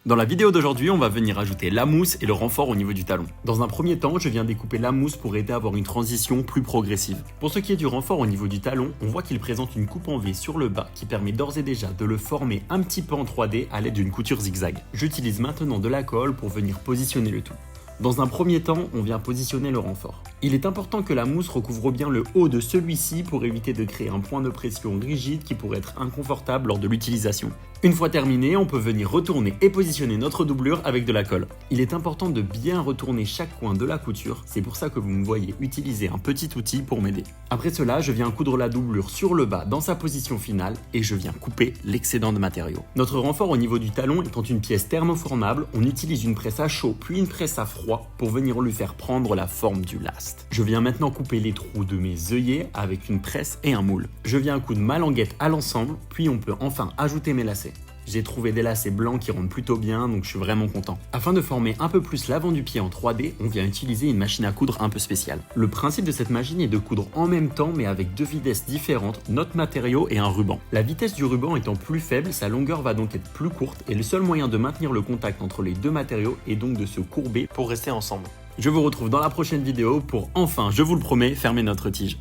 Dans la vidéo d'aujourd'hui, on va venir ajouter la mousse et le renfort au niveau du talon. Dans un premier temps, je viens découper la mousse pour aider à avoir une transition plus progressive. Pour ce qui est du renfort au niveau du talon, on voit qu'il présente une coupe en V sur le bas qui permet d'ores et déjà de le former un petit peu en 3D à l'aide d'une couture zigzag. J'utilise maintenant de la colle pour venir positionner le tout. Dans un premier temps, on vient positionner le renfort. Il est important que la mousse recouvre bien le haut de celui-ci pour éviter de créer un point de pression rigide qui pourrait être inconfortable lors de l'utilisation. Une fois terminé, on peut venir retourner et positionner notre doublure avec de la colle. Il est important de bien retourner chaque coin de la couture, c'est pour ça que vous me voyez utiliser un petit outil pour m'aider. Après cela, je viens coudre la doublure sur le bas dans sa position finale et je viens couper l'excédent de matériaux. Notre renfort au niveau du talon étant une pièce thermoformable, on utilise une presse à chaud puis une presse à froid pour venir lui faire prendre la forme du last. Je viens maintenant couper les trous de mes œillets avec une presse et un moule. Je viens coudre ma languette à l'ensemble, puis on peut enfin ajouter mes lacets. J'ai trouvé des lacets blancs qui rendent plutôt bien, donc je suis vraiment content. Afin de former un peu plus l'avant du pied en 3D, on vient utiliser une machine à coudre un peu spéciale. Le principe de cette machine est de coudre en même temps, mais avec deux vitesses différentes, notre matériau et un ruban. La vitesse du ruban étant plus faible, sa longueur va donc être plus courte, et le seul moyen de maintenir le contact entre les deux matériaux est donc de se courber pour rester ensemble. Je vous retrouve dans la prochaine vidéo pour enfin, je vous le promets, fermer notre tige.